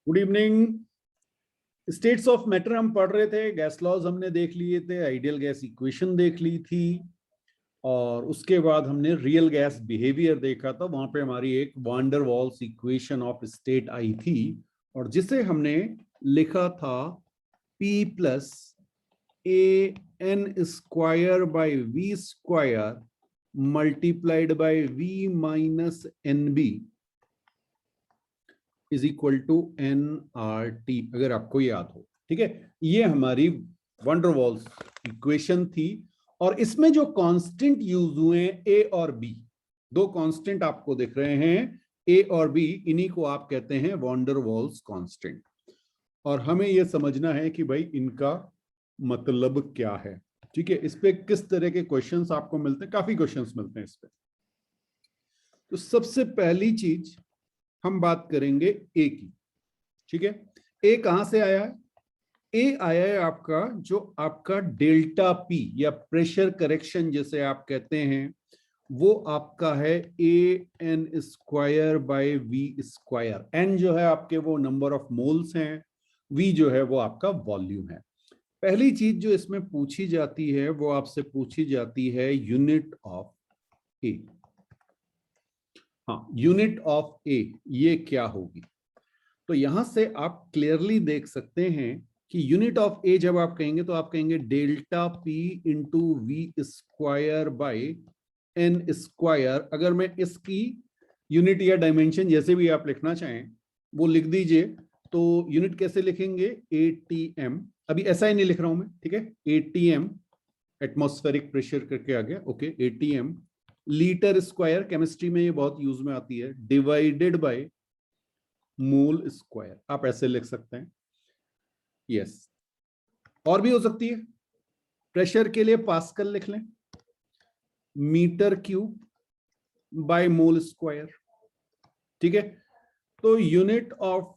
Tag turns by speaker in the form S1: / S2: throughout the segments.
S1: Good evening. States of matter हम पढ़ रहे थे, गैस लॉज हमने देख लिए थे, आइडियल गैस इक्वेशन देख ली थी, और उसके बाद हमने रियल गैस बिहेवियर देखा था। वहां पे हमारी एक van der Waals equation of state आई थी, और जिसे हमने लिखा था P plus a n square by v square multiplied by v minus n b is equal to NRT, अगर आपको याद हो। ठीक है, ये हमारी वंडरवॉल्स इक्वेशन थी, और इसमें जो कांस्टेंट यूज हुए ए और बी, दो कांस्टेंट आपको दिख रहे हैं, ए और बी, इन्हीं को आप कहते हैं वंडरवॉल्स कांस्टेंट। और हमें यह समझना है कि भाई इनका मतलब क्या है। ठीक है, इस पे किस तरह के क्वेश्चंस आपको मिलते हैं, काफी क्वेश्चंस मिलते हैं इस पे। तो सबसे पहली चीज हम बात करेंगे ए की। ठीक है, ए कहां से आया है? ए आया है आपका, जो आपका डेल्टा पी या प्रेशर करेक्शन जिसे आप कहते हैं, वो आपका है a n square by v square. N जो है आपके वो नंबर ऑफ मोल्स हैं, वी जो है वो आपका वॉल्यूम है। पहली चीज जो इसमें पूछी जाती है वो आपसे पूछी जाती है यूनिट ऑफ ए। हाँ, यूनिट ऑफ ए ये क्या होगी? तो यहां से आप क्लियरली देख सकते हैं कि यूनिट ऑफ ए जब आप कहेंगे तो आप कहेंगे delta P into V square by N square. अगर मैं इसकी यूनिट या डायमेंशन जैसे भी आप लिखना चाहें वो लिख दीजिए। तो यूनिट कैसे लिखेंगे? ATM। अभी ऐसा ही नहीं लिख रहा हूं मैं, ठीक है। ATM एटमॉस्फेरिक प्रेशर करके आ गया, okay. ATM litre square, chemistry में ये बहुत यूज में आती है, डिवाइडेड बाय मोल स्क्वायर, आप ऐसे लिख सकते हैं। यस, और भी हो सकती है। प्रेशर के लिए पास्कल लिख लें, metre cube by mole square. ठीक है, तो यूनिट ऑफ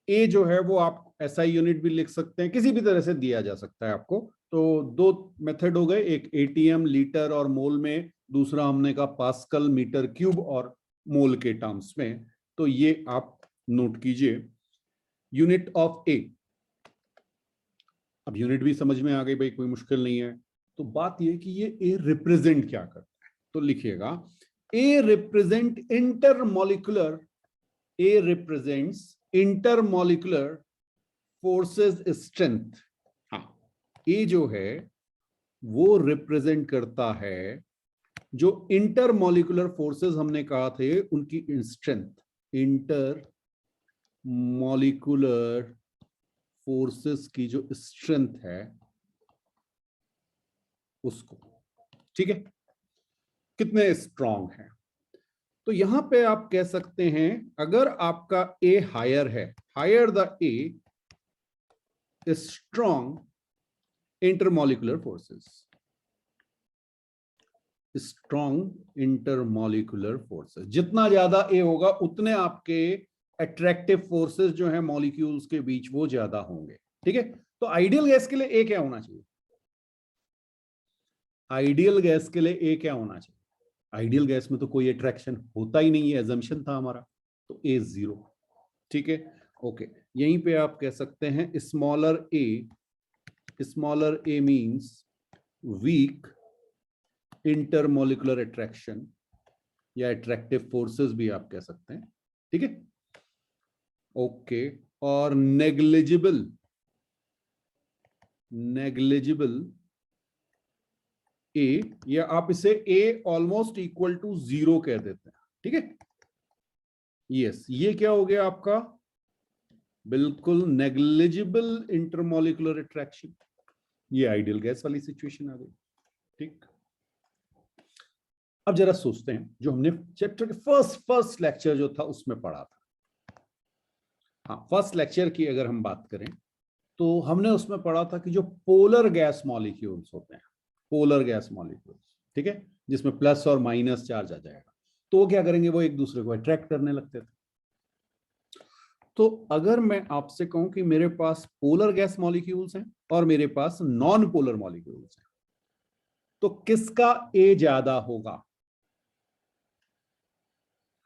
S1: ए जो है वो आप ऐसा यूनिट भी लिख सकते हैं, किसी भी तरह से दिया जा सकता है आपको। तो दो मेथड हो गए, एक ATM लीटर और मोल में, दूसरा हमने कहा पास्कल मीटर क्यूब और मोल के टर्म्स में। तो ये आप नोट कीजिए, यूनिट ऑफ ए। अब यूनिट भी समझ में आ गई भाई, कोई मुश्किल नहीं है। तो बात ये कि ये ए रिप्रेजेंट क्या करता है, तो लिखिएगा A represent intermolecular, A represents intermolecular forces strength. हाँ, ए जो है वो रिप्रेजेंट करता है जो इंटरमॉलिक्यूलर फोर्सेस हमने कहा थे उनकी स्ट्रेंथ, इंटर मॉलिक्यूलर फोर्सेस की जो स्ट्रेंथ है उसको। ठीक है, कितने स्ट्रांग है। तो यहां पे आप कह सकते हैं अगर आपका ए हायर है, higher the a strong intermolecular forces, strong intermolecular forces, जितना ज्यादा ए होगा उतने आपके अट्रैक्टिव फोर्सेस जो है मॉलिक्यूल्स के बीच वो ज्यादा होंगे। ठीक है, तो आइडियल गैस के लिए ए क्या होना चाहिए? आइडियल गैस के लिए ए क्या होना चाहिए? आइडियल गैस में तो कोई अट्रैक्शन होता ही नहीं है, एजम्पशन था हमारा, तो ए 0। ठीक है, ओके। यहीं पे आप कह सकते हैं स्मॉलर ए मींस वीक इंटरमॉलिक्यूलर अट्रैक्शन या अट्रैक्टिव फोर्सेस भी आप कह सकते हैं। ठीक है, ओके। और नेग्लिजिबल ए, या आप इसे ए ऑलमोस्ट इक्वल टू 0 कह देते हैं। ठीक है, यस, ये क्या हो गया आपका? बिल्कुल नेग्लिजिबल इंटरमॉलिक्यूलर अट्रैक्शन। ये आइडियल गैस वाली सिचुएशन आ गई। ठीक, अब जरा सोचते हैं जो हमने चैप्टर के फर्स्ट लेक्चर जो था उसमें पढ़ा था। हाँ, फर्स्ट लेक्चर की अगर हम बात करें तो हमने उसमें पढ़ा था कि जो पोलर गैस मॉलिक्यूल्स होते हैं, पोलर गैस मॉलिक्यूल्स, ठीक है, जिसमें प्लस और माइनस चार्ज आ जाएगा, तो वो क्या करेंगे? वो एक दूसरे को अट्रैक्ट करने लगते थे। तो अगर मैं आपसे कहूं कि मेरे पास पोलर गैस मॉलिक्यूल्स हैं और मेरे पास नॉन पोलर मॉलिक्यूल्स हैं, तो किसका ए ज्यादा होगा?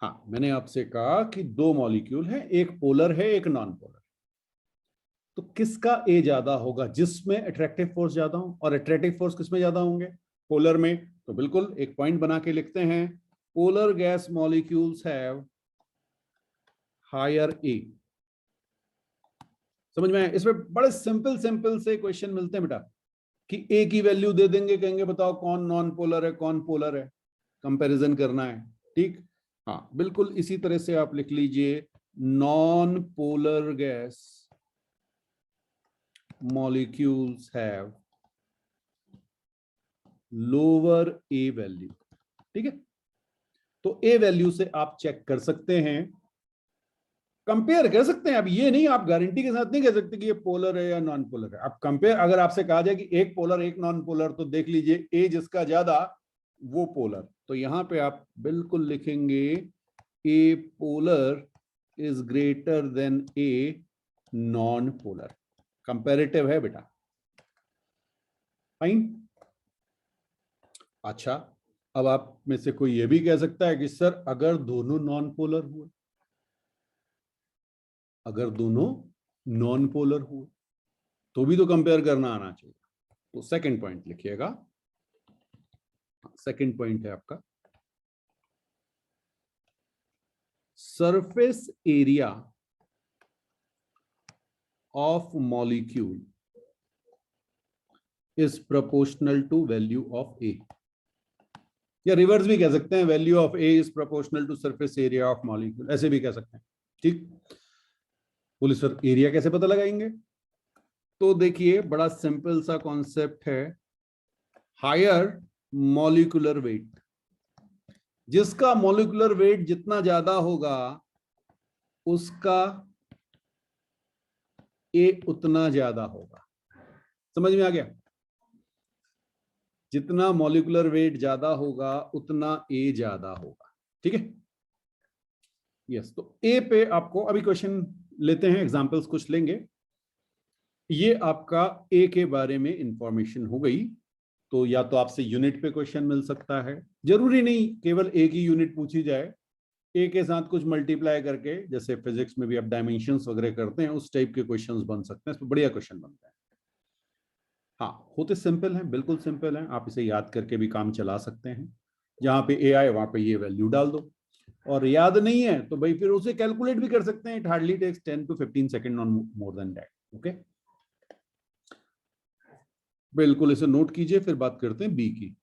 S1: हाँ, मैंने आपसे कहा कि दो मॉलिक्यूल है, एक पोलर है एक नॉन पोलर, तो किसका ए ज्यादा होगा? जिसमें अट्रैक्टिव फोर्स ज्यादा हो, और अट्रैक्टिव फोर्स किसमें ज्यादा होंगे? पोलर में। तो बिल्कुल एक पॉइंट बना के लिखते हैं, polar gas molecules have higher ए। समझ में आया? इसमें बड़े सिंपल सिंपल से क्वेश्चन मिलते हैं बेटा, कि ए की वैल्यू दे देंगे, कहेंगे बताओ कौन नॉन पोलर है कौन पोलर है, कंपैरिजन करना है। ठीक, हाँ बिल्कुल इसी तरह से आप लिख लीजिए, non polar gas molecules have lower A value. ठीक है, तो ए वैल्यू से आप चेक कर सकते हैं, कंपेयर कर सकते हैं। अब ये नहीं, आप गारंटी के साथ नहीं कह सकते कि ये पोलर है या नॉन पोलर है। आप कंपेयर, अगर आपसे कहा जाए कि एक पोलर एक नॉन पोलर, तो देख लीजिए ए जिसका ज्यादा वो पोलर। तो यहां पे आप बिल्कुल लिखेंगे ए polar is greater than a non polar. Comparative है बेटा। फाइन। अच्छा, अब आप में से कोई ये भी कह सकता है कि सर अगर दोनों नॉन पोलर हुए, अगर दोनों नॉन पोलर हुए तो भी तो कंपेयर करना आना चाहिए। तो सेकंड पॉइंट लिखिएगा, सेकंड पॉइंट है आपका, surface area of molecule is proportional to value of a, या रिवर्स भी कह सकते हैं, value of a is proportional to surface area of molecule, ऐसे भी कह सकते हैं। ठीक, बोले सर एरिया कैसे पता लगाएंगे? तो देखिए बड़ा सिंपल सा कॉन्सेप्ट है, हायर मॉलिक्यूलर वेट, जिसका मॉलिक्यूलर वेट जितना ज्यादा होगा उसका ए उतना ज्यादा होगा। समझ में आ गया? जितना मॉलिक्यूलर वेट ज्यादा होगा उतना ए ज्यादा होगा। ठीक है, यस। तो ए पे आपको अभी क्वेश्चन लेते हैं, एग्जांपल्स कुछ लेंगे। ये आपका ए के बारे में इंफॉर्मेशन हो गई। तो या तो आपसे यूनिट पे क्वेश्चन मिल सकता है, जरूरी नहीं केवल ए की यूनिट पूछी जाए, ए के साथ कुछ मल्टीप्लाई करके, जैसे फिजिक्स में भी आप डायमेंशंस वगैरह करते हैं, उस टाइप के क्वेश्चंस बन सकते हैं। इसमें बढ़िया क्वेश्चन बनता है। हाँ, होते सिंपल हैं, बिल्कुल सिंपल हैं, आप इसे याद करके भी काम चला सकते हैं। जहां पे ए आए वहां पे ये वैल्यू डाल दो, और याद नहीं है तो भाई फिर उसे कैलकुलेट भी कर सकते हैं। It hardly takes 10 to 15 second, not more than that. Okay, बिल्कुल इसे नोट कीजिए, फिर बात करते हैं बी की।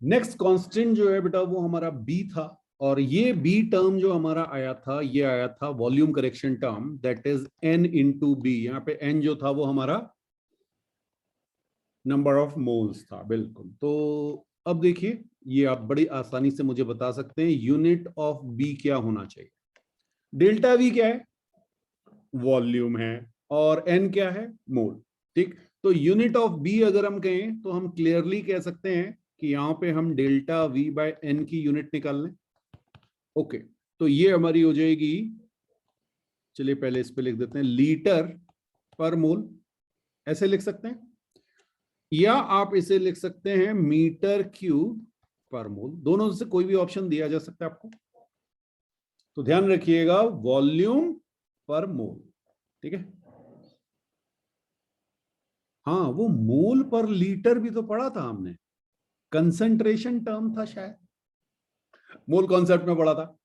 S1: नेक्स्ट कांस्टेंट जो है बेटा वो हमारा बी था, और ये बी टर्म जो हमारा आया था, ये आया था volume correction term, that is n into b. यहाँ पे एन जो था वो हमारा नंबर ऑफ मोल्स था। बिल्कुल, तो अब देखिए ये आप बड़ी आसानी से मुझे बता सकते हैं, यूनिट ऑफ बी क्या होना चाहिए। डेल्टा वी क्या है? वॉल्यूम है, और एन क्या है? मोल। ठीक, तो यूनिट ऑफ बी अगर हम कहें तो हम क्लियरली कह सकते हैं कि यहां पे हम डेल्टा वी बाय एन की यूनिट निकाल लें। ओके, तो ये हमारी हो जाएगी, चलिए पहले इस पे लिख देते हैं, लीटर पर मोल, ऐसे लिख सकते हैं, या आप इसे लिख सकते हैं मीटर क्यूब पर मोल। दोनों से कोई भी ऑप्शन दिया जा सकता है आपको। तो ध्यान रखिएगा, वॉल्यूम पर मोल। ठीक है, हाँ वो मोल पर लीटर भी तो पढ़ा था हमने, कंसंट्रेशन टर्म था शायद, मोल कॉन्सेप्ट में पढ़ा था।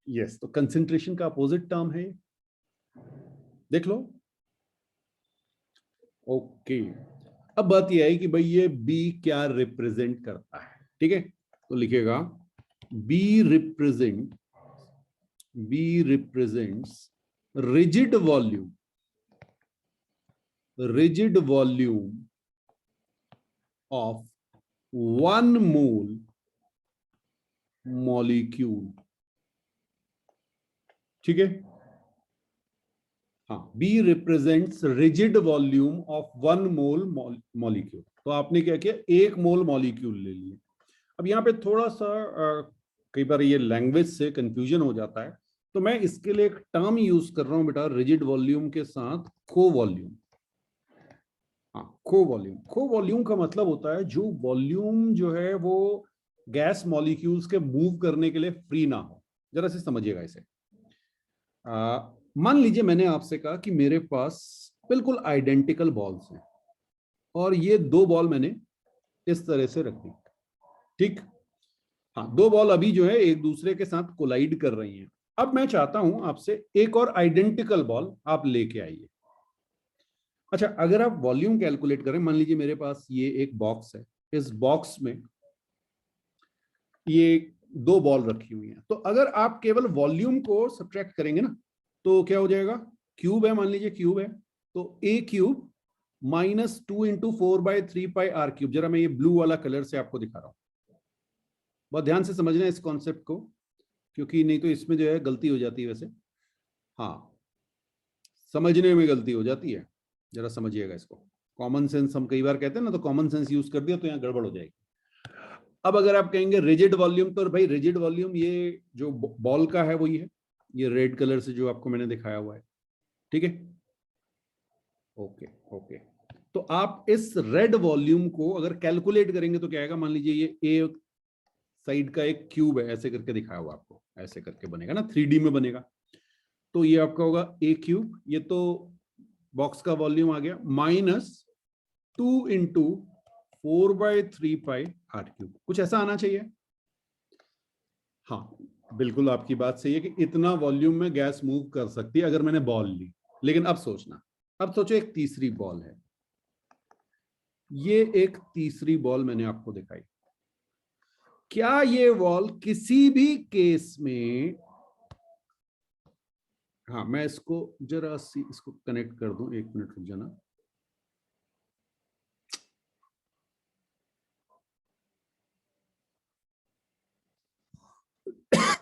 S1: यस, तो कंसंट्रेशन का अपोजिट टर्म है, देख लो। ओके, अब बात यह है कि भाई ये बी क्या रिप्रेजेंट करता है। ठीक है, तो लिखेगा b represents rigid volume, rigid volume of 1 mole molecule। ठीक है, हाँ, B represents rigid volume of 1 mole molecule. तो आपने क्या किया, 1 मोल मॉलिक्यूल ले लिए। अब यहाँ पे थोड़ा सा कई बार ये लैंग्वेज से कंफ्यूजन हो जाता है, तो मैं इसके लिए एक टर्म यूज कर रहा हूं बेटा, रिजिड वॉल्यूम के साथ को वॉल्यूम। हाँ, को वॉल्यूम, को वॉल्यूम का मतलब होता है जो वॉल्यूम जो है वो गैस मॉलिक्यूल्स के मूव करने के लिए फ्री ना हो। जरा से समझिएगा इसे। मान लीजिए मैंने आपसे कहा कि मेरे पास बिल्कुल आइडेंटिकल बॉल्स हैं और ये दो बॉल मैंने इस तरह से रख दी, ठीक। हाँ, दो बॉल अभी जो है एक दूसरे के साथ कोलाइड कर रही हैं। अब मैं चाहता हूं आपसे एक और आइडेंटिकल बॉल आप लेके आइए। अच्छा, अगर आप वॉल्यूम कैलकुलेट करें, मान लीजिए मेरे पास ये एक बॉक्स है, इस बॉक्स में ये दो बॉल रखी हुई हैं, तो अगर आप केवल वॉल्यूम को सब्ट्रैक्ट करेंगे ना तो क्या हो जाएगा, क्यूब है, मान लीजिए क्यूब है, तो ए क्यूब माइनस 2 × 4/3πr³। जरा मैं ये ब्लू वाला कलर से आपको दिखा रहा हूं, बहुत ध्यान से समझना इस कॉन्सेप्ट को, क्योंकि नहीं तो इसमें जो है गलती हो जाती है वैसे। हाँ, समझने में गलती हो जाती है, जरा समझिएगा इसको। कॉमन सेंस हम कई बार कहते हैं ना, तो कॉमन सेंस यूज कर दिया तो यहाँ गड़बड़ हो जाएगी। अब अगर आप कहेंगे रिजिड वॉल्यूम, तो भाई रिजिड वॉल्यूम ये जो बॉल का है वही है, ये रेड कलर से जो आपको मैंने दिखाया हुआ है, ठीक है। ओके ओके, तो आप इस रेड वॉल्यूम को अगर कैलकुलेट करेंगे तो क्या आएगा, मान लीजिए ये ए साइड का एक क्यूब है, ऐसे करके दिखाया हुआ आपको, ऐसे करके बनेगा ना, 3D में बनेगा, तो ये आपका होगा ए क्यूब, ये तो बॉक्स का वॉल्यूम आ गया, माइनस 2 × 4/3πr³। कुछ ऐसा आना चाहिए। हाँ, बिल्कुल आपकी बात सही है कि इतना वॉल्यूम में गैस मूव कर सकती है अगर मैंने बॉल ली। लेकिन अब सोचना, अब सोचो एक तीसरी बॉल है, ये एक तीसरी बॉल मैंने आपको दिखाई, क्या ये बॉल किसी भी केस में, हाँ मैं इसको जरा सी इसको कनेक्ट कर दूं, 1 मिनट रुक जाना।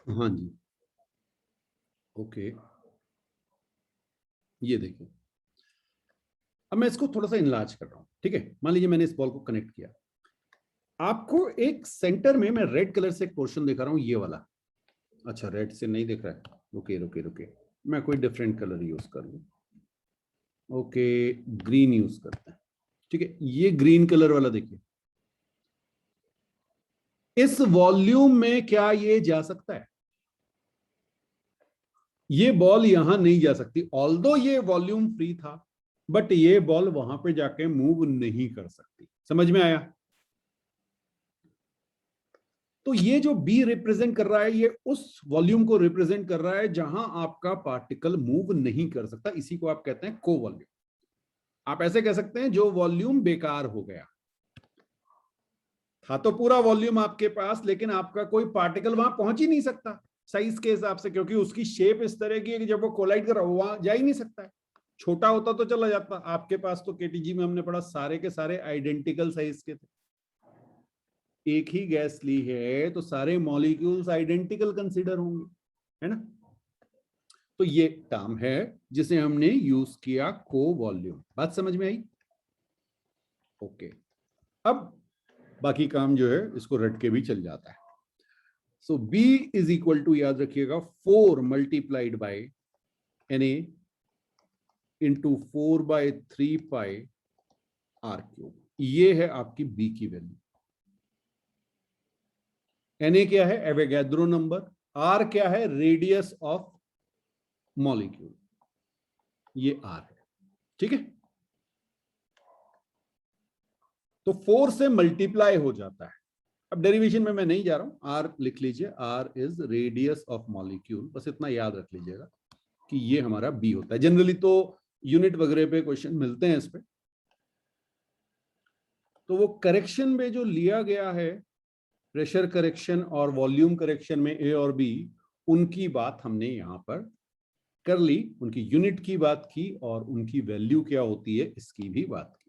S1: हाँ जी, ओके, ये देखिए, अब मैं इसको थोड़ा सा इनलार्ज कर रहा हूं, ठीक है। मान लीजिए मैंने इस बॉल को कनेक्ट किया, आपको एक सेंटर में मैं रेड कलर से एक पोर्शन दिखा रहा हूं, ये वाला। अच्छा, रेड से नहीं दिख रहा है, रुके रुके रुके, मैं कोई डिफरेंट कलर यूज कर लूं। ओके, ग्रीन यूज करते हैं, ठीक है। ये ग्रीन कलर वाला देखिए, इस वॉल्यूम में क्या ये जा सकता है, ये बॉल यहां नहीं जा सकती, ऑल्दो ये वॉल्यूम फ्री था, बट ये बॉल वहां पे जाके मूव नहीं कर सकती। समझ में आया। तो ये जो बी रिप्रेजेंट कर रहा है, ये उस वॉल्यूम को रिप्रेजेंट कर रहा है जहां आपका पार्टिकल मूव नहीं कर सकता, इसी को आप कहते हैं को वॉल्यूम। आप ऐसे कह सकते हैं जो वॉल्यूम बेकार हो गया था, तो पूरा वॉल्यूम आपके पास, लेकिन आपका कोई पार्टिकल वहां पहुंच ही नहीं सकता साइज के हिसाब से, क्योंकि उसकी शेप इस तरह की है कि जब वो कोलाइड कर वहां जा ही नहीं सकता है। छोटा होता तो चला जाता, आपके पास तो केटीजी में हमने पढ़ा सारे के सारे आइडेंटिकल साइज के थे, एक ही गैस ली है तो सारे मॉलिक्यूल्स आइडेंटिकल कंसीडर होंगे, है ना। तो ये टर्म है जिसे हमने यूज किया को वॉल्यूम। बात समझ में आई। ओके, अब बाकी काम जो है इसको रट के भी चल जाता है। सो B इज इक्वल टू, याद रखिएगा, 4 multiplied by Na into 4/3πr³। ये है आपकी B की वैल्यू। Na क्या है, एवोगैड्रो नंबर, R क्या है, रेडियस ऑफ मॉलिक्यूल, ये R है, ठीक है। तो 4 से मल्टीप्लाई हो जाता है। अब डेरिवेशन में मैं नहीं जा रहा हूं, R लिख लीजिए, R is radius of molecule, बस इतना याद रख लीजिएगा कि ये हमारा B होता है। जनरली तो यूनिट वगैरह पे क्वेश्चन मिलते हैं इस पे, तो वो करेक्शन में जो लिया गया है, प्रेशर करेक्शन और वॉल्यूम करेक्शन में A और B, उनकी बात हमने यहां पर कर ली, उनकी यूनिट की बात की और उनकी वैल्यू क्या होती है इसकी भी बात की।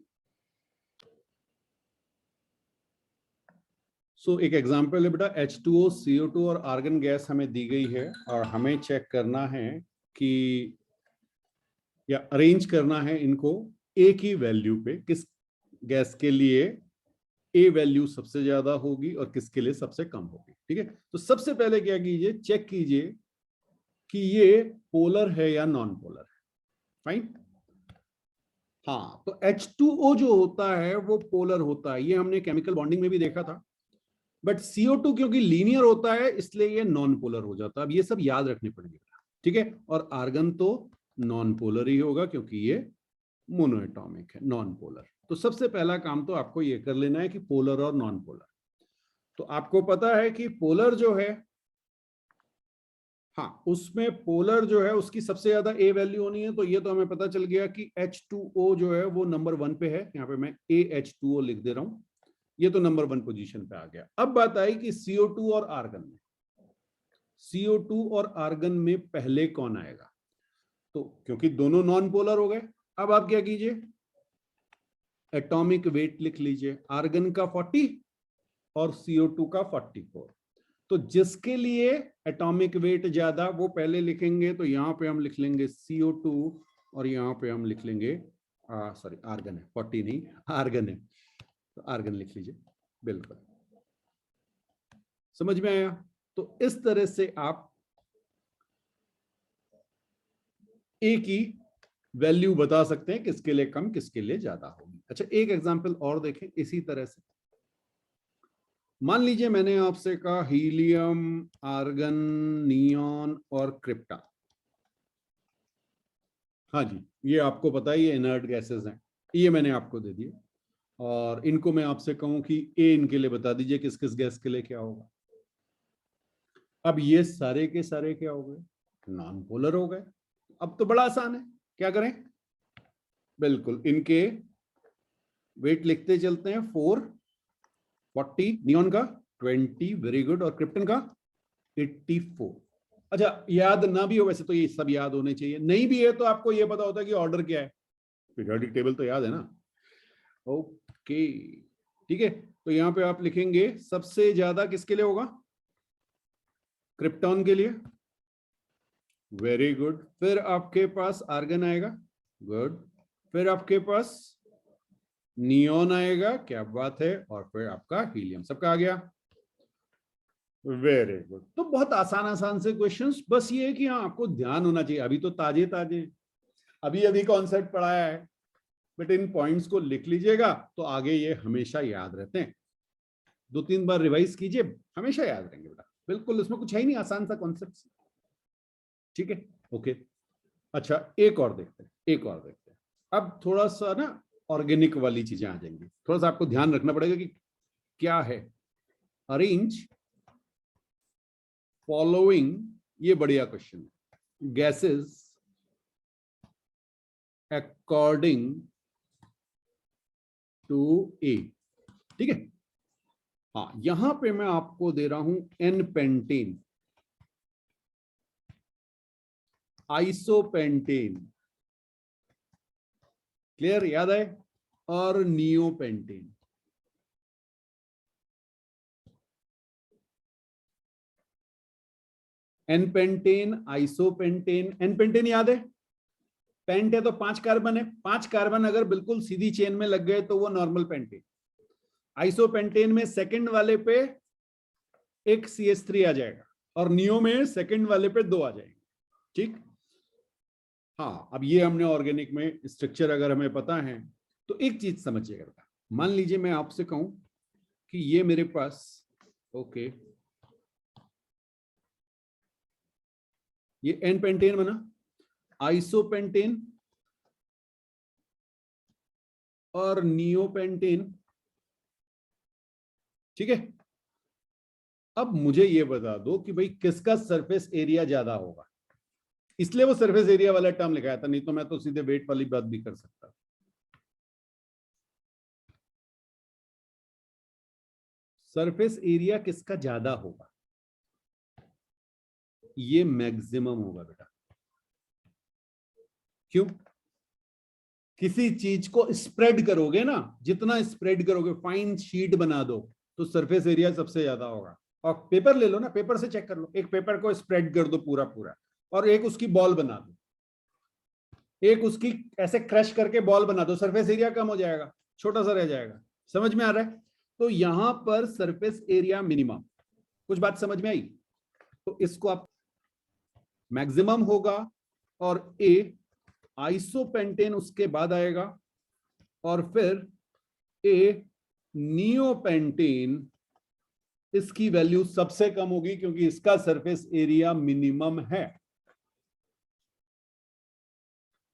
S1: सो एक एग्जांपल है बेटा, H2O, CO2 और आर्गन गैस हमें दी गई है और हमें चेक करना है कि, या अरेंज करना है इनको A की वैल्यू पे, किस गैस के लिए A वैल्यू सबसे ज्यादा होगी और किसके लिए सबसे कम होगी, ठीक है। तो सबसे पहले क्या कीजिए, चेक कीजिए कि ये पोलर है या नॉन पोलर है। फाइन। हाँ, तो H2O जो होता है वो पोलर होता है, ये हमने केमिकल बॉन्डिंग में भी देखा था, बट CO2 क्योंकि लीनियर होता है इसलिए ये नॉन पोलर हो जाता है। अब ये सब याद रखने पड़ेंगे, ठीक है। और आर्गन तो नॉन पोलर ही होगा क्योंकि ये मोनोएटॉमिक है, नॉन पोलर। तो सबसे पहला काम तो आपको ये कर लेना है कि पोलर और नॉन पोलर। तो आपको पता है कि पोलर जो है, हाँ, उसमें पोलर जो है उसकी सबसे ज्यादा ए वैल्यू होनी है। तो ये तो हमें पता चल गया कि H2O जो है वो नंबर 1 पे है। यहाँ पे मैं AH2O लिख दे रहा हूं, ये तो नंबर 1 पोजीशन पे आ गया। अब बात आई कि CO2 और आर्गन में, CO2 और आर्गन में पहले कौन आएगा? तो क्योंकि दोनों नॉन पोलर हो गए, अब आप क्या कीजिए, एटॉमिक वेट लिख लीजिए। आर्गन का 40 और CO2 का 44। तो जिसके लिए एटॉमिक वेट ज्यादा वो पहले लिखेंगे। तो यहां पे हम लिख लेंगे CO2 और यहां पे हम लिख लेंगे सॉरी आर्गन है, 40 नहीं आर्गन है, तो आर्गन लिख लीजिए। बिल्कुल समझ में आया। तो इस तरह से आप ए की वैल्यू बता सकते हैं किसके लिए कम किसके लिए ज्यादा होगी। अच्छा, एक एग्जांपल और देखें इसी तरह से। मान लीजिए मैंने आपसे कहा हीलियम, आर्गन, नियॉन और क्रिप्टा। हाँ जी, ये आपको पता है ये इनर्ट गैसेस हैं, ये मैंने आपको दे दिए। और इनको मैं आपसे कहूं कि ए इनके लिए बता दीजिए किस किस गैस के लिए क्या होगा। अब ये सारे के सारे क्या हो गए, नॉन पोलर हो गए। अब तो बड़ा आसान है, क्या करें, बिल्कुल इनके वेट लिखते चलते हैं। 4, 40, नियॉन का 20, वेरी गुड, और क्रिप्टन का 84। अच्छा, याद ना भी हो वैसे तो ये सब याद होने चाहिए, नहीं भी है तो आपको ये पता होता है कि ऑर्डर क्या है, पीरियोडिक टेबल तो याद है ना। ओके, ठीक है। तो यहां पे आप लिखेंगे सबसे ज्यादा किसके लिए होगा, क्रिप्टॉन के लिए, वेरी गुड। फिर आपके पास आर्गन आएगा, गुड। फिर आपके पास नियॉन आएगा, क्या बात है, और फिर आपका हीलियम, सबका आ गया, वेरी गुड। तो बहुत आसान आसान से क्वेश्चंस, बस ये है कि हाँ आपको ध्यान होना चाहिए, अभी तो ताजे ताजे अभी अभी कॉन्सेप्ट पढ़ाया है, बट इन पॉइंट्स को लिख लीजिएगा तो आगे ये हमेशा याद रहते हैं। 2-3 बार रिवाइज कीजिए, हमेशा याद रहेंगे बेटा, बिल्कुल इसमें कुछ है ही नहीं, आसान सा कॉन्सेप्ट, ठीक है। ओके, अच्छा एक और देखते हैं, एक और देखते हैं। अब थोड़ा सा ना ऑर्गेनिक वाली चीजें आ जाएंगी, थोड़ा सा आपको ध्यान रखना पड़ेगा कि क्या है। अरेंज फॉलोइंग, ये बढ़िया क्वेश्चन है, गैसेस अकॉर्डिंग टू ए, ठीक है। हाँ, यहां पे मैं आपको दे रहा हूं एन पेंटेन, आइसोपेंटेन, क्लियर, याद है, और neopentane. N pentane, isopentane, n pentane याद है, पेंट है तो 5 कार्बन है, 5 कार्बन अगर बिल्कुल सीधी चेन में लग गए तो वो नॉर्मल पेंटेन। आइसोपेंटेन में सेकंड वाले पे एक CH3 आ जाएगा और नियो में सेकंड वाले पे 2 आ जाएंगे, ठीक। हाँ, अब ये हमने ऑर्गेनिक में स्ट्रक्चर अगर हमें पता है तो एक चीज समझिएगा, मान लीजिए मैं आपसे कहूं कि ये मेरे पास, ओके, ये एन पेंटेन बना, आइसोपेंटेन और नियोपेंटेन, ठीक है। अब मुझे ये बता दो कि भाई किसका सरफेस एरिया ज्यादा होगा, इसलिए वो सरफेस एरिया वाला टर्म लिखाया था, नहीं तो मैं तो सीधे वेट वाली बात भी कर सकता। सरफेस एरिया किसका ज्यादा होगा, ये मैक्सिमम होगा बेटा। क्यों, किसी चीज को स्प्रेड करोगे ना, जितना स्प्रेड करोगे, फाइन शीट बना दो, तो सरफेस एरिया सबसे ज्यादा होगा। और पेपर ले लो ना, पेपर से चेक कर लो, एक पेपर को स्प्रेड कर दो पूरा पूरा और एक उसकी बॉल बना दो, एक उसकी ऐसे क्रश करके बॉल बना दो, सरफेस एरिया कम हो जाएगा, छोटा सा रह जाएगा। समझ में आ रहा है। तो यहां पर सरफेस एरिया मिनिमम, कुछ बात समझ में आई। तो इसको आप मैक्सिमम होगा, और ए आइसोपेंटेन उसके बाद आएगा, और फिर ए नियोपेंटेन इसकी वैल्यू सबसे कम होगी क्योंकि इसका सरफेस एरिया मिनिमम है।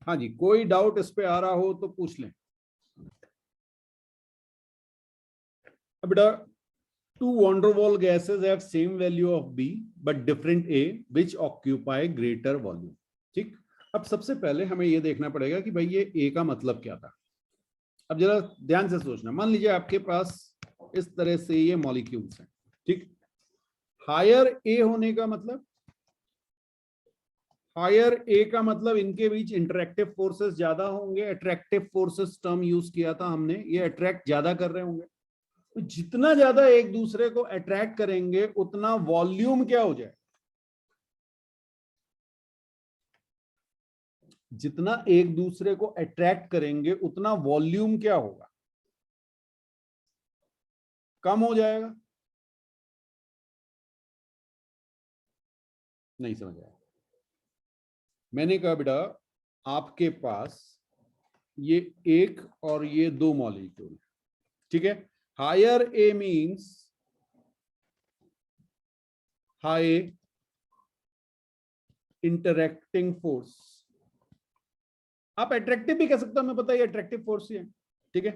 S1: हाँ जी, कोई डाउट इस पे आ रहा हो तो पूछ लें। अब बेटा, two van der Waals gases have same value of B but different A which occupy greater volume। ठीक, अब सबसे पहले हमें यह देखना पड़ेगा कि भाई ये A का मतलब क्या था। अब जरा ध्यान से सोचना, मान लीजिए आपके पास इस तरह से ये मॉलिक्यूल्स हैं, ठीक। हायर ए होने का मतलब, हायर ए का मतलब इनके बीच इंटरेक्टिव फोर्सेस ज्यादा होंगे। अट्रैक्टिव फोर्सेस टर्म यूज किया था हमने, ये अट्रैक्ट ज्यादा कर रहे होंगे। तो जितना ज्यादा एक दूसरे को अट्रैक्ट करेंगे उतना वॉल्यूम क्या हो जाए, जितना एक दूसरे को अट्रैक्ट करेंगे उतना वॉल्यूम क्या होगा, कम हो जाएगा। नहीं समझ आया। मैंने कहा बेटा, आपके पास ये एक और ये दो मॉलिक्यूल, ठीक है। हायर ए मींस हाई इंटरैक्टिंग फोर्स। आप अट्रैक्टिव भी कह सकते हो, हमें पता है अट्रैक्टिव फोर्स ही है, ठीक है।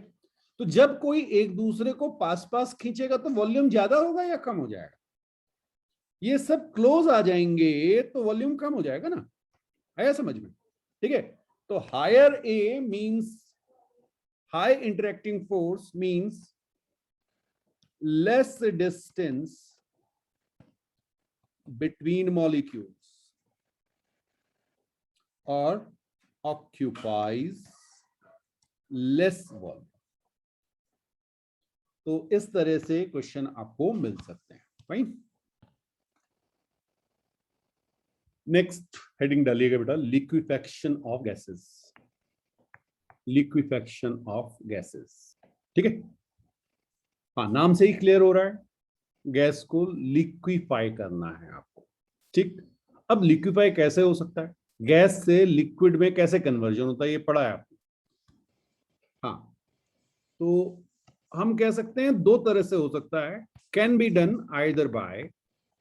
S1: तो जब कोई एक दूसरे को पास पास खींचेगा तो वॉल्यूम ज्यादा होगा या कम हो जाएगा। ये सब क्लोज आ जाएंगे तो वॉल्यूम कम हो जाएगा ना, आया समझ में, ठीक है। तो higher A means high interacting force means less distance between molecules or occupies less volume। तो इस तरह से क्वेश्चन आपको मिल सकते हैं, फाइन। नेक्स्ट हेडिंग डालिएगा बेटा, liquefaction of gases. Liquefaction of gases, ठीक है। हाँ, नाम से ही क्लियर हो रहा है, गैस को लिक्विफाई करना है आपको, ठीक। अब लिक्विफाई कैसे हो सकता है, गैस से लिक्विड में कैसे कन्वर्जन होता है, ये पढ़ा है आपको। हाँ, तो हम कह सकते हैं दो तरह से हो सकता है, can be done either bye,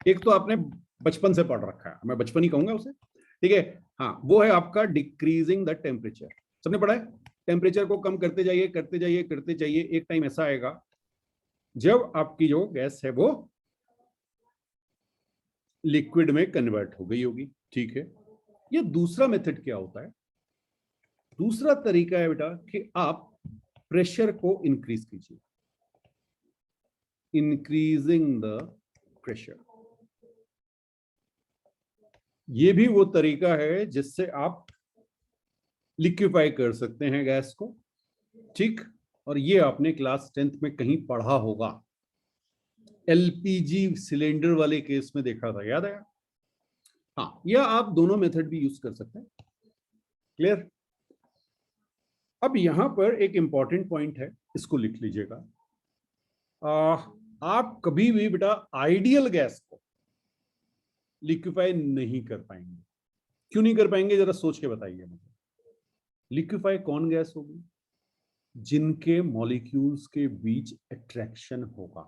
S1: एक तो आपने बचपन से पढ़ रखा है, मैं बचपन ही कहूंगा उसे, ठीक है। हाँ, वो है आपका डिक्रीजिंग द टेम्परेचर, सबने पढ़ा है। टेम्परेचर को कम करते जाइए करते जाइए करते जाइए, एक टाइम ऐसा आएगा जब आपकी जो गैस है वो लिक्विड में कन्वर्ट हो गई होगी, ठीक है। ये दूसरा मेथड क्या होता है, दूसरा तरीका है बेटा कि आप प्रेशर को इंक्रीज कीजिए, इंक्रीजिंग द प्रेशर। ये भी वो तरीका है जिससे आप लिक्विफाई कर सकते हैं गैस को, ठीक। और ये आपने क्लास 10th में कहीं पढ़ा होगा, एलपीजी सिलेंडर वाले केस में देखा था, याद आया। हाँ, या आप दोनों मेथड भी यूज कर सकते हैं, क्लियर। अब यहां पर एक इंपॉर्टेंट पॉइंट है, इसको लिख लीजिएगा। आप कभी भी बेटा आइडियल गैस को लिक्विफाई नहीं कर पाएंगे। क्यों नहीं कर पाएंगे, जरा सोच के बताइए मुझे। लिक्विफाई कौन गैस होगी, जिनके मॉलिक्यूल्स के बीच अट्रैक्शन होगा,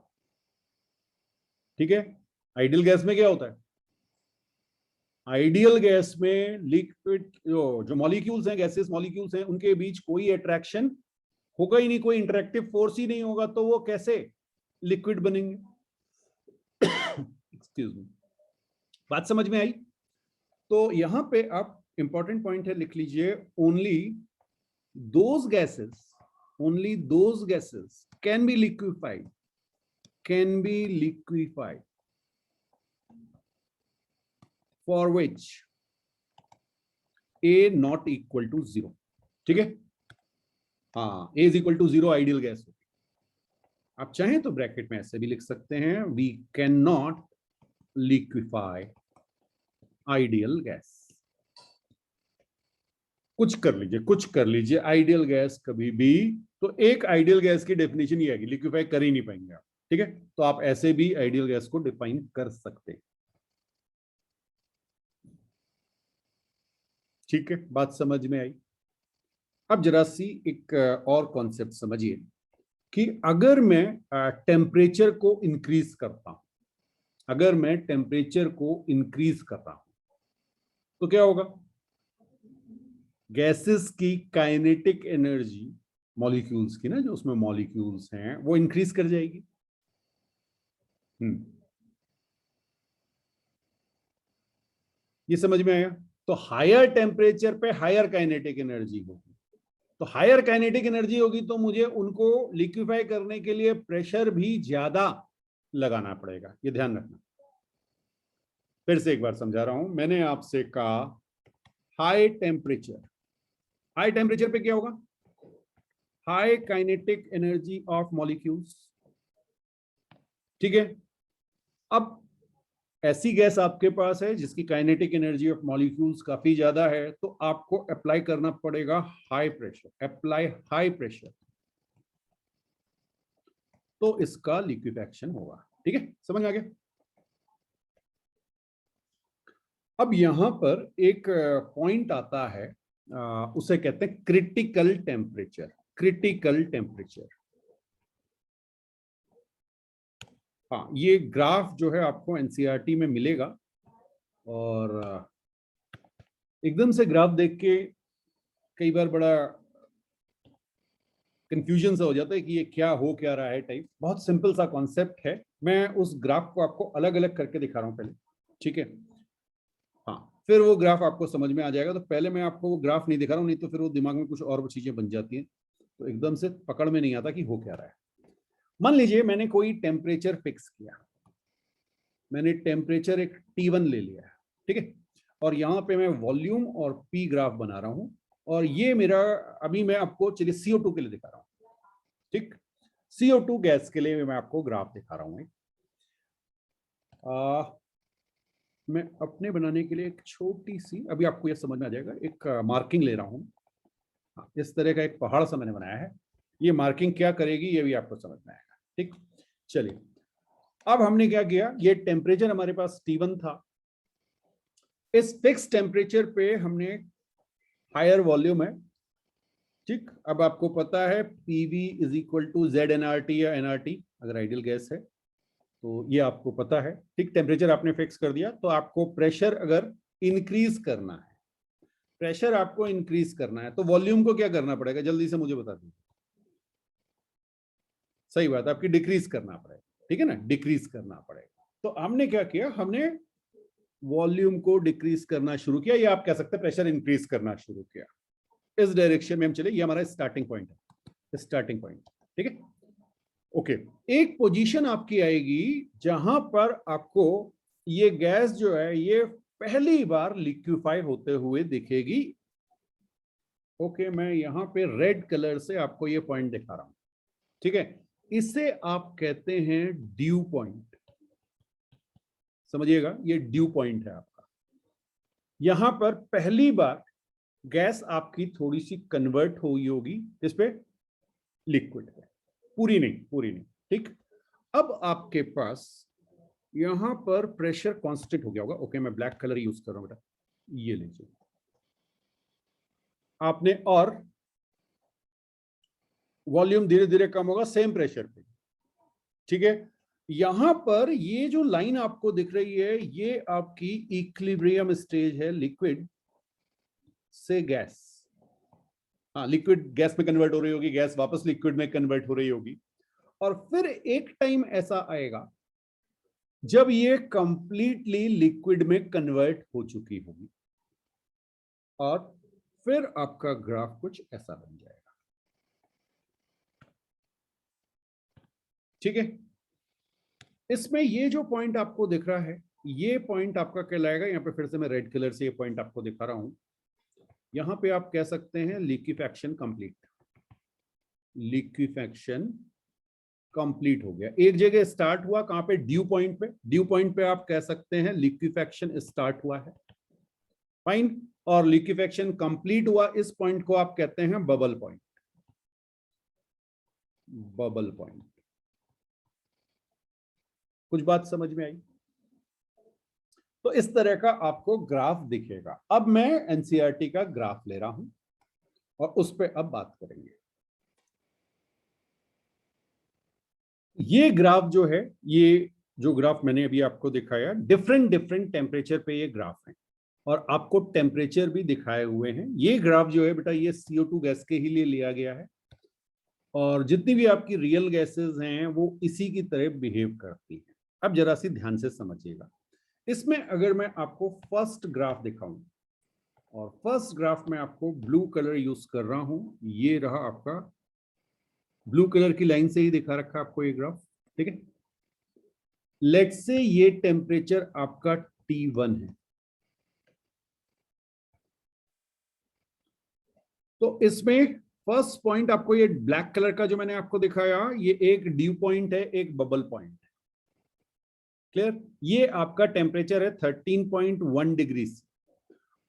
S1: ठीक है। आइडियल गैस में क्या होता है, आइडियल गैस में लिक्विड जो मॉलिक्यूल्स हैं, गैसेस मॉलिक्यूल्स हैं, उनके बीच कोई अट्रैक्शन होगा ही नहीं, कोई इंटरेक्टिव फोर्स ही नहीं होगा, तो वो कैसे लिक्विड बनेंगे। एक्सक्यूज मी, बात समझ में आई। तो यहां पे आप इंपॉर्टेंट पॉइंट है, लिख लीजिए, only those gases can be liquefied, can be liquefied for which a not equal to 0, ठीक है। हाँ, a is equal to 0 ideal gas होगी। आप चाहें तो ब्रैकेट में ऐसे भी लिख सकते हैं, we can not liquefy ideal gas. कुछ कर लीजिए आइडियल गैस कभी भी, तो एक आइडियल गैस की डेफिनेशन ये है कि लिक्विफाई कर ही नहीं पाएंगे आप, ठीक है। तो आप ऐसे भी आइडियल गैस को डिफाइन कर सकते हैं, ठीक है। बात समझ में आई। अब जरा सी एक और कॉन्सेप्ट समझिए, कि अगर मैं टेम्परेचर को इंक्रीज करता हूं, अगर मैं टेम्परेचर को इंक्रीज कर रहा हूं तो क्या होगा? गैसेस की काइनेटिक एनर्जी, मॉलिक्यूल्स की ना, जो उसमें मॉलिक्यूल्स हैं, वो इंक्रीज कर जाएगी। ये समझ में आया? तो हायर टेम्परेचर पे हायर काइनेटिक एनर्जी होगी, तो हायर काइनेटिक एनर्जी होगी तो मुझे उनको लिक्विफाई करने के लिए प्रेशर भी ज्यादा लगाना पड़ेगा। ये ध्यान रखना। फिर से एक बार समझा रहा हूं। मैंने आपसे कहा हाई टेम्परेचर, हाई टेम्परेचर पे क्या होगा? High kinetic energy of molecules. ठीक है, अब ऐसी गैस आपके पास है जिसकी काइनेटिक एनर्जी ऑफ मॉलिक्यूल्स काफी ज्यादा है, तो आपको अप्लाई करना पड़ेगा high pressure, apply high pressure, तो इसका लिक्विफेक्शन होगा। ठीक है, समझ में आ गया? अब यहां पर एक पॉइंट आता है, उसे कहते हैं क्रिटिकल टेम्परेचर। क्रिटिकल टेम्परेचर, हाँ, ये ग्राफ जो है आपको एनसीईआरटी में मिलेगा, और एकदम से ग्राफ देख के कई बार बड़ा कंफ्यूजन सा हो जाता है कि ये क्या हो क्या रहा है टाइप। बहुत सिंपल सा कॉन्सेप्ट है। मैं उस ग्राफ को आपको अलग अलग करके दिखा रहा हूं पहले, ठीक है? हाँ, फिर वो ग्राफ आपको समझ में आ जाएगा। तो पहले मैं आपको वो ग्राफ नहीं दिखा रहा हूँ, नहीं तो फिर वो दिमाग में कुछ और चीजें बन जाती हैं, तो एकदम से पकड़ में नहीं आता कि हो क्या रहा है। मान लीजिए मैंने कोई टेम्परेचर फिक्स किया, मैंने टेम्परेचर एक T1 ले लिया है, ठीक है? और यहाँ पे मैं वॉल्यूम और पी ग्राफ बना रहा हूँ, और ये मेरा, अभी मैं आपको चलिए CO2 के लिए दिखा रहा हूँ, ठीक? CO2 गैस के लिए मैं आपको ग्राफ दिखा रहा हूँ। मैं अपने बनाने के लिए एक छोटी सी, अभी आपको ये समझ में आ जाएगा, एक मार्किंग ले रहा हूँ। इस तरह का एक पहाड़ सा मैंने बनाया है। ये मार्किंग क्या करेगी ये भी आपको समझ में आएगा, ठीक? चलिए, अब हमने क्या किया, ये टेम्परेचर हमारे पास T1 था। इस फिक्स टेम्परेचर पे हमने हायर वॉल्यूम है, ठीक? अब आपको पता है PV is equal to ZnRT या nRT, अगर आइडियल गैस है तो ये आपको पता है, ठीक? टेम्परेचर आपने फिक्स कर दिया, तो आपको प्रेशर अगर इंक्रीज करना है, प्रेशर आपको इंक्रीज करना है, तो वॉल्यूम को क्या करना पड़ेगा, जल्दी से मुझे बता दीजिए। सही बात, आपकी डिक्रीज करना पड़ेगा, ठीक है ना? डिक्रीज करना पड़ेगा। तो हमने क्या किया, हमने वॉल्यूम को डिक्रीज करना शुरू किया, या आप कह सकते हैं प्रेशर इंक्रीज करना शुरू किया। इस डायरेक्शन में हम चले, ये हमारा स्टार्टिंग पॉइंट है, स्टार्टिंग पॉइंट, ठीक है? ओके, एक पोजीशन आपकी आएगी जहां पर आपको ये गैस जो है ये पहली बार लिक्विफाई होते हुए दिखेगी। ओके, मैं यहां पे रेड कलर से आपको ये पॉइंट दिखा रहा हूं, ठीक है? इसे आप कहते हैं ड्यू पॉइंट। समझिएगा, ये ड्यू पॉइंट है आपका। यहां पर पहली बार गैस आपकी थोड़ी सी कन्वर्ट हुई होगी इस पे, लिक्विड पे, पूरी नहीं, पूरी नहीं, ठीक? अब आपके पास यहां पर प्रेशर कांस्टेंट हो गया होगा। ओके, मैं ब्लैक कलर यूज कर रहा हूं बेटा, ये लीजिए आपने, और वॉल्यूम धीरे धीरे कम होगा सेम प्रेशर पे, ठीक है? यहां पर ये जो लाइन आपको दिख रही है, ये आपकी इक्विलिब्रियम स्टेज है, लिक्विड से गैस। हाँ, लिक्विड गैस में कन्वर्ट हो रही होगी, गैस वापस लिक्विड में कन्वर्ट हो रही होगी, और फिर एक टाइम ऐसा आएगा जब ये कंप्लीटली लिक्विड में कन्वर्ट हो चुकी होगी, और फिर आपका ग्राफ कुछ ऐसा बन जाएगा, ठीक है? इसमें ये जो पॉइंट आपको दिख रहा है, ये पॉइंट आपका कहलाएगा, यहां पे फिर से मैं रेड कलर से ये पॉइंट आपको दिखा रहा हूं, यहां पे आप कह सकते हैं लिक्विफेक्शन कंप्लीट। लिक्विफेक्शन कंप्लीट हो गया। एक जगह स्टार्ट हुआ, कहां पे? ड्यू पॉइंट पे। ड्यू पॉइंट पे आप कह सकते हैं लिक्विफेक्शन स्टार्ट हुआ है, फाइन। और लिक्विफेक्शन कंप्लीट हुआ, इस पॉइंट को आप कहते हैं बबल पॉइंट। Bubble point. कुछ बात समझ में आई? तो इस तरह का आपको ग्राफ दिखेगा। अब मैं एनसीईआरटी का ग्राफ ले रहा हूं और उस पर अब बात करेंगे। ये ग्राफ जो है, ये जो ग्राफ मैंने अभी आपको दिखाया, डिफरेंट डिफरेंट टेम्परेचर पे ये ग्राफ है और आपको टेम्परेचर भी दिखाए हुए हैं। ये ग्राफ जो है बेटा, ये CO2 गैस के ही लिए लिया गया है और जितनी भी आपकी रियल गैसेस हैं वो इसी की तरह बिहेव करती हैं। अब जरा सी ध्यान से समझिएगा। इसमें अगर मैं आपको फर्स्ट ग्राफ दिखाऊं, और फर्स्ट ग्राफ में आपको ब्लू कलर यूज कर रहा हूं, ये रहा आपका ब्लू कलर की लाइन से ही दिखा रखा आपको ये ग्राफ, ठीक है। लेट्स से ये टेम्परेचर आपका T1 है, तो इसमें फर्स्ट पॉइंट आपको ये ब्लैक कलर का जो मैंने आपको दिखाया, ये एक ड्यू पॉइंट है, एक बबल पॉइंट है। क्लियर? ये आपका टेम्परेचर है 13.1 डिग्री,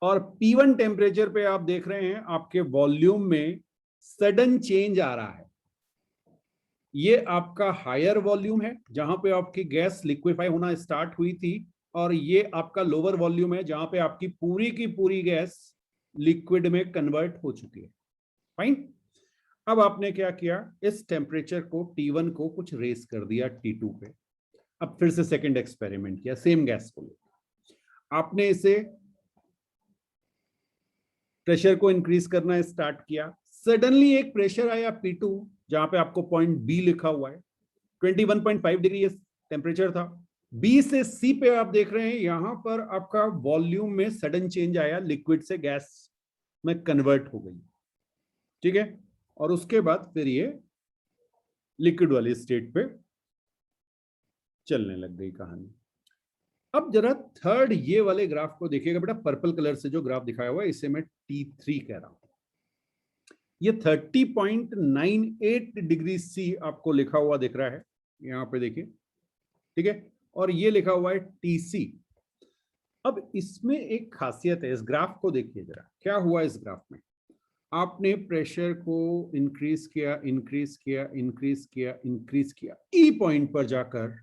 S1: और P1 टेम्परेचर पे आप देख रहे हैं आपके वॉल्यूम में सडन चेंज आ रहा है। ये आपका हायर वॉल्यूम है जहां पे आपकी गैस लिक्विफाई होना स्टार्ट हुई थी, और ये आपका लोअर वॉल्यूम है जहां पे आपकी पूरी की पूरी गैस लिक्विड में कन्वर्ट हो चुकी है। फाइन। अब आपने क्या किया, इस टेम्परेचर को T1 को कुछ रेस कर दिया T2 पे। अब फिर से सेकंड एक्सपेरिमेंट किया सेम गैस को लेकर, आपने इसे प्रेशर को इंक्रीज करना स्टार्ट किया। सडनली एक प्रेशर आया P2, जहां पे आपको पॉइंट बी लिखा हुआ है, 21.5 डिग्री टेम्परेचर था। बी से सी पे आप देख रहे हैं यहां पर आपका वॉल्यूम में सडन चेंज आया, लिक्विड से गैस में कन्वर्ट हो गई, ठीक है। और उसके बाद फिर ये लिक्विड वाली स्टेट पे चलने लग गई कहानी। अब जरा थर्ड ये वाले ग्राफ को देखिएगा बेटा, पर्पल कलर से जो ग्राफ दिखाया हुआ है इसे मैं T3 कह रहा हूं। ये 30.98 डिग्री सी आपको लिखा हुआ दिख रहा है, यहां पे देखिए, ठीक है। और ये लिखा हुआ है TC। अब इसमें एक खासियत है, इस ग्राफ को देखिए जरा, क्या हुआ इस ग्राफ में। आपने प्रेशर को इंक्रीज किया, इंक्रीज किया, इंक्रीज किया, इंक्रीज किया, ई पॉइंट पर जाकर,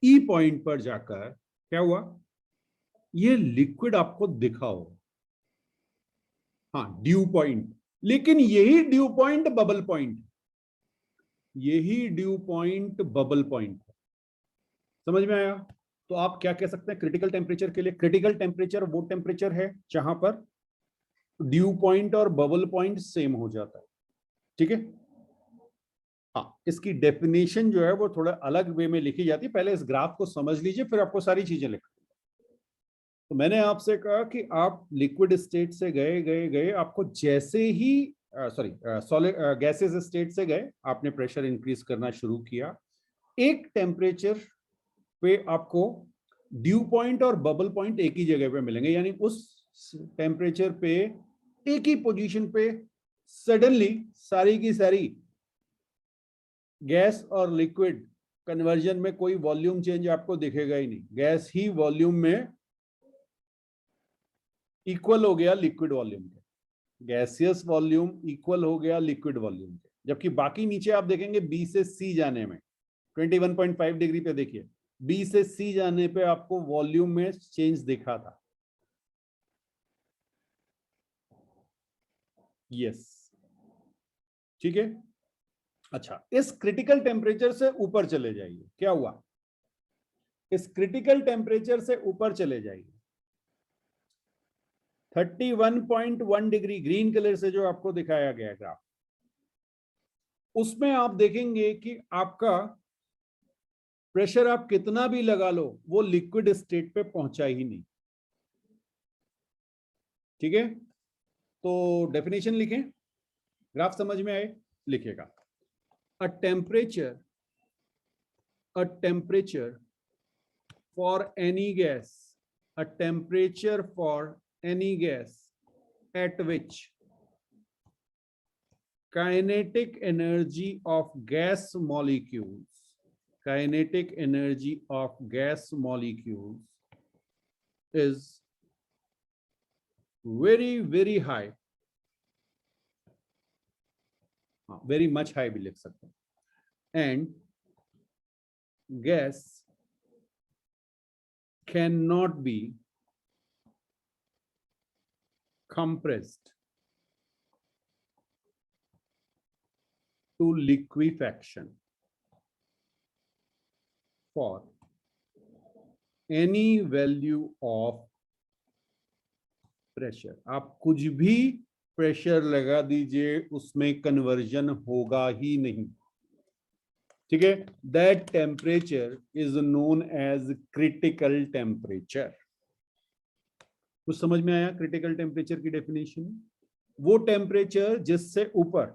S1: ई पॉइंट पर जाकर क्या हुआ, ये लिक्विड आपको दिखा हो, हाँ, ड्यू पॉइंट। लेकिन यही ड्यू पॉइंट बबल पॉइंट, यही ड्यू पॉइंट बबल पॉइंट। समझ में आया? तो आप क्या कह सकते हैं क्रिटिकल टेम्परेचर के लिए, क्रिटिकल टेम्परेचर वो टेम्परेचर है जहां पर ड्यू पॉइंट और बबल पॉइंट सेम हो जाता है, ठीक है। हाँ, इसकी डेफिनेशन जो है वो थोड़ा अलग वे में लिखी जाती है, पहले इस ग्राफ को समझ लीजिए फिर आपको सारी चीजें लिख। तो मैंने आपसे कहा कि आप लिक्विड स्टेट से गए गए गए, आपको जैसे ही सॉरी सॉलिड गैसेस स्टेट से गए, आपने प्रेशर इंक्रीज करना शुरू किया। एक टेम्परेचर पे आपको ड्यू पॉइंट और बबल पॉइंट एक ही जगह पे मिलेंगे, यानी उस टेम्परेचर पे एक ही पोजीशन पे सडनली सारी की सारी गैस और लिक्विड कन्वर्जन में कोई वॉल्यूम चेंज आपको दिखेगा ही नहीं, गैस ही वॉल्यूम में इक्वल हो गया लिक्विड वॉल्यूम के, गैसियस वॉल्यूम इक्वल हो गया लिक्विड वॉल्यूम के। जबकि बाकी नीचे आप देखेंगे बी से सी जाने में 21.5 डिग्री पे देखिए, बी से सी जाने पे आपको वॉल्यूम में चेंज दिखा था। यस, ठीक है। अच्छा, इस क्रिटिकल टेम्परेचर से ऊपर चले जाइए, क्या हुआ, इस क्रिटिकल टेम्परेचर से ऊपर चले जाइए, 31.1 डिग्री ग्रीन कलर से जो आपको दिखाया गया ग्राफ, उसमें आप देखेंगे कि आपका प्रेशर आप कितना भी लगा लो वो लिक्विड स्टेट पे पहुंचा ही नहीं, ठीक है। तो डेफिनेशन लिखें, ग्राफ समझ में आए, लिखिएगा। अ temperature for any gas, a temperature for any gas at which kinetic energy of gas molecules is very high, very much high भी लिख सकते हैं, and gas cannot be compressed to liquefaction. For any value of pressure, आप कुछ भी pressure लगा दीजिए उसमें कन्वर्जन होगा ही नहीं, ठीक है। That temperature is known as critical temperature. कुछ समझ में आया क्रिटिकल टेम्परेचर की डेफिनेशन? वो टेम्परेचर जिससे ऊपर,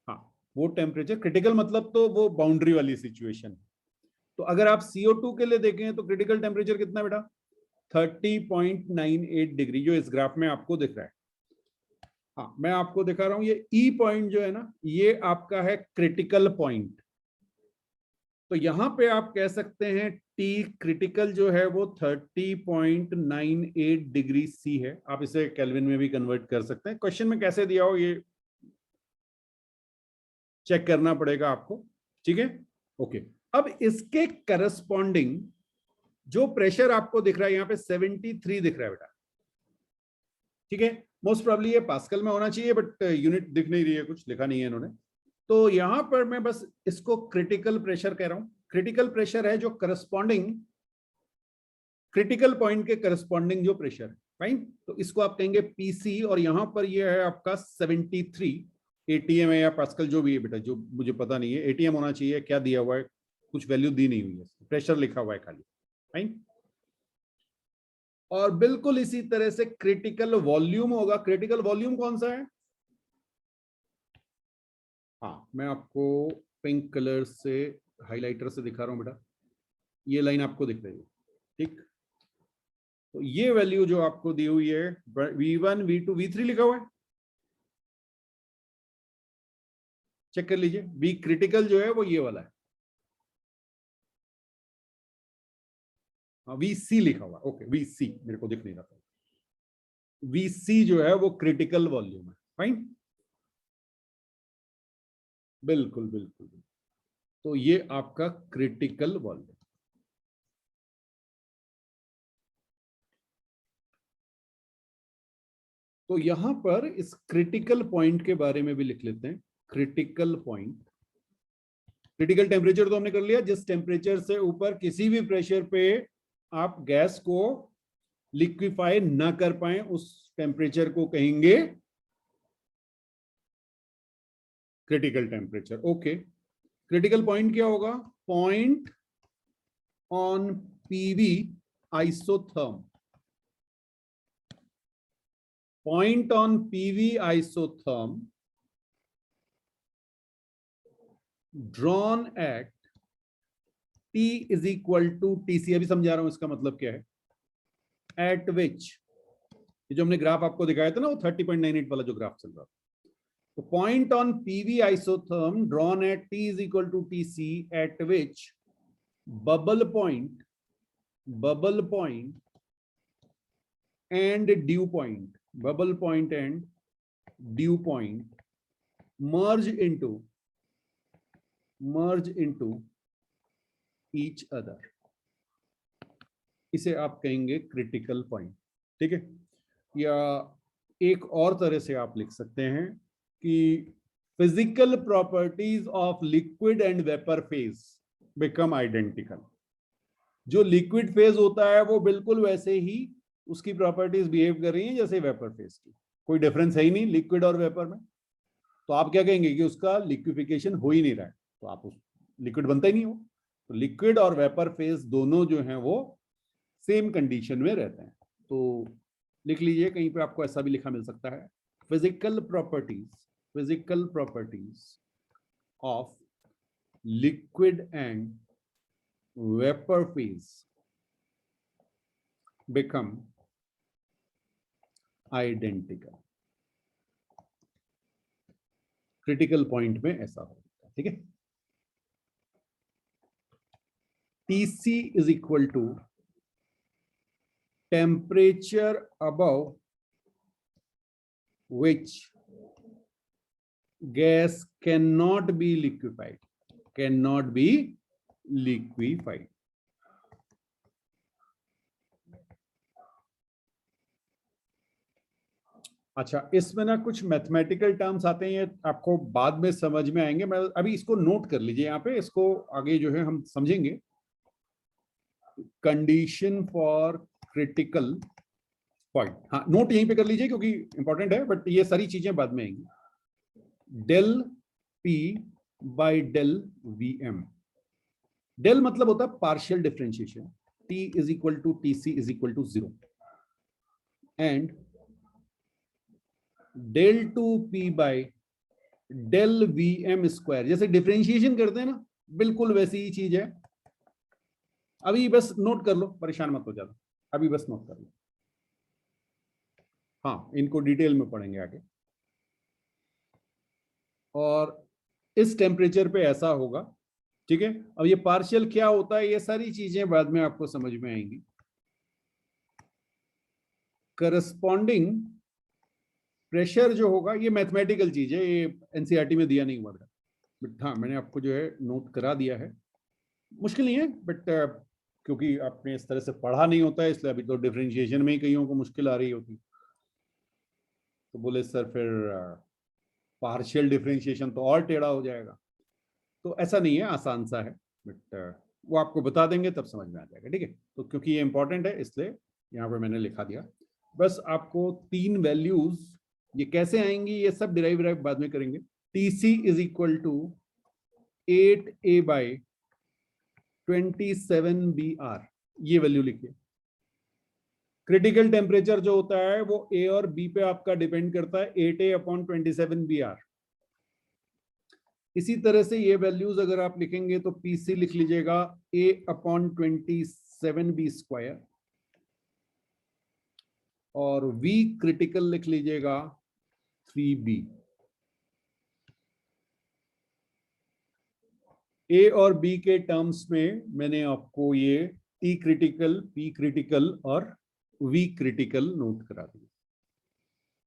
S1: हाँ वो टेम्परेचर, क्रिटिकल मतलब तो वो बाउंड्री वाली सिचुएशन। तो अगर आप CO2 के लिए देखें तो क्रिटिकल टेम्परेचर कितना बेटा? 30.98 डिग्री, जो इस ग्राफ में आपको दिख रहा है। हाँ मैं आपको दिखा रहा हूं, ये ई पॉइंट जो है ना, ये आपका है क्रिटिकल पॉइंट। तो यहां पे आप कह सकते हैं टी क्रिटिकल जो है वो 30.98 डिग्री सी है। आप इसे केल्विन में भी कन्वर्ट कर सकते हैं, क्वेश्चन में कैसे दिया हो ये चेक करना पड़ेगा आपको, ठीक है। ओके, अब इसके करस्पॉन्डिंग जो प्रेशर आपको दिख रहा है यहाँ पे 73 दिख रहा है बेटा, ठीक है। मोस्ट प्रॉब्ली ये पास्कल में होना चाहिए, बट यूनिट दिख नहीं रही है, कुछ लिखा नहीं है इन्होंने। तो यहां पर मैं बस इसको क्रिटिकल प्रेशर कह रहा हूं। क्रिटिकल प्रेशर है जो करस्पॉन्डिंग क्रिटिकल पॉइंट के करस्पॉन्डिंग जो प्रेशर है, फाइन। तो इसको आप कहेंगे पीसी, और यहां पर ये है आपका 73 एटीएम है या पास्कल जो भी है बेटा, जो मुझे पता नहीं है, एटीएम होना चाहिए, क्या दिया हुआ है, कुछ वैल्यू दी नहीं हुई है, प्रेशर लिखा हुआ है खाली, फाइन। और बिल्कुल इसी तरह से क्रिटिकल वॉल्यूम होगा। क्रिटिकल वॉल्यूम कौन सा है? हाँ मैं आपको पिंक कलर से हाइलाइटर से दिखा रहा हूं बेटा, ये लाइन आपको दिख रही है, ठीक। तो ये वैल्यू जो आपको दी हुई है V1 V2 V3 लिखा हुआ है, चेक कर लीजिए। बी क्रिटिकल जो है वो ये वाला है, हाँ VC लिखा हुआ, ओके VC मेरे को दिख नहीं रहा था। VC जो है वो क्रिटिकल वॉल्यूम है, फाइन। बिल्कुल बिल्कुल, तो ये आपका क्रिटिकल वॉल्यूम। तो यहां पर इस क्रिटिकल पॉइंट के बारे में भी लिख लेते हैं। क्रिटिकल पॉइंट, क्रिटिकल टेम्परेचर तो हमने कर लिया, जिस टेम्परेचर से ऊपर किसी भी प्रेशर पे आप गैस को लिक्विफाई ना कर पाए, उस टेम्परेचर को कहेंगे critical temperature. Okay, critical point क्या होगा? Point on PV isotherm, point on PV isotherm drawn at T is equal to TC। अभी समझा रहा हूं इसका मतलब क्या है। एट विच, जो हमने ग्राफ आपको दिखाया था ना, वो 30.98 वाला जो ग्राफ चल रहा था। तो point on PV isotherm drawn at T is equal to TC, at which bubble point and dew point, bubble point and dew point merge into each other, इसे आप कहेंगे क्रिटिकल पॉइंट, ठीक है। या एक और तरह से आप लिख सकते हैं कि physical properties of liquid and vapour phase become identical. जो लिक्विड फेज होता है वो बिल्कुल वैसे ही उसकी प्रॉपर्टीज बिहेव कर रही हैं जैसे वेपर फेज की, कोई डिफरेंस है ही नहीं लिक्विड और वेपर में। तो आप क्या कहेंगे कि उसका लिक्विफिकेशन हो ही नहीं रहा है, तो आप उस लिक्विड बनता ही नहीं हो। तो लिक्विड और वेपर फेज दोनों जो हैं वो सेम कंडीशन में रहते हैं। तो लिख लीजिए, कहीं पे आपको ऐसा भी लिखा मिल सकता है, physical properties of liquid and vapour phase become identical. Critical point में ऐसा होता है, ठीक है। TC is equal to temperature above which gas cannot be liquefied, अच्छा, इसमें ना कुछ मैथमेटिकल टर्म्स आते हैं, ये आपको बाद में समझ में आएंगे। मैं अभी इसको नोट कर लीजिए यहाँ पे, इसको आगे जो है हम समझेंगे। Condition for critical point. हाँ, नोट यहीं पे कर लीजिए क्योंकि इंपॉर्टेंट है, बट ये सारी चीजें बाद में आएंगी। Del P by del V M. Del मतलब होता है partial differentiation, T is equal to T C is equal to 0 and del two P by del V M square. जैसे डिफरेंशिएशन करते हैं ना, बिल्कुल वैसी ही चीज है। अभी बस नोट कर लो, परेशान मत हो ज्यादा, अभी बस नोट कर लो। हाँ, इनको डिटेल में पढ़ेंगे आगे। और इस टेम्परेचर पे ऐसा होगा, ठीक है। अब ये पार्शियल क्या होता है, ये सारी चीजें बाद में आपको समझ में आएंगी। करस्पॉन्डिंग प्रेशर जो होगा, ये मैथमेटिकल चीज है, ये एनसीईआरटी में दिया नहीं हुआ था, बट हाँ मैंने आपको जो है नोट करा दिया है। मुश्किल नहीं है, बट क्योंकि आपने इस तरह से पढ़ा नहीं होता है, इसलिए अभी तो डिफरेंशिएशन में ही कईयों को मुश्किल आ रही होती, तो बोले सर फिर पार्शियल डिफरेंशिएशन तो और टेढ़ा हो जाएगा। तो ऐसा नहीं है, आसान सा है, बट वो आपको बता देंगे तब समझ में आ जाएगा, ठीक है। तो क्योंकि ये इंपॉर्टेंट है इसलिए यहाँ पे मैंने लिखा दिया। बस आपको 3 वैल्यूज, ये कैसे आएंगी ये सब डिराइव बाद में करेंगे। TC is equal to 8A by 27BR, ये वैल्यू लिखिए। क्रिटिकल टेम्परेचर जो होता है वो ए और बी पे आपका डिपेंड करता है, 8A अपॉन 27BR। इसी तरह से ये वैल्यूज अगर आप लिखेंगे तो पीसी लिख लीजिएगा A अपॉन 27B स्क्वायर, और V क्रिटिकल लिख लीजिएगा 3B। A और B के टर्म्स में मैंने आपको ये T क्रिटिकल, P क्रिटिकल और V क्रिटिकल नोट करा दिया।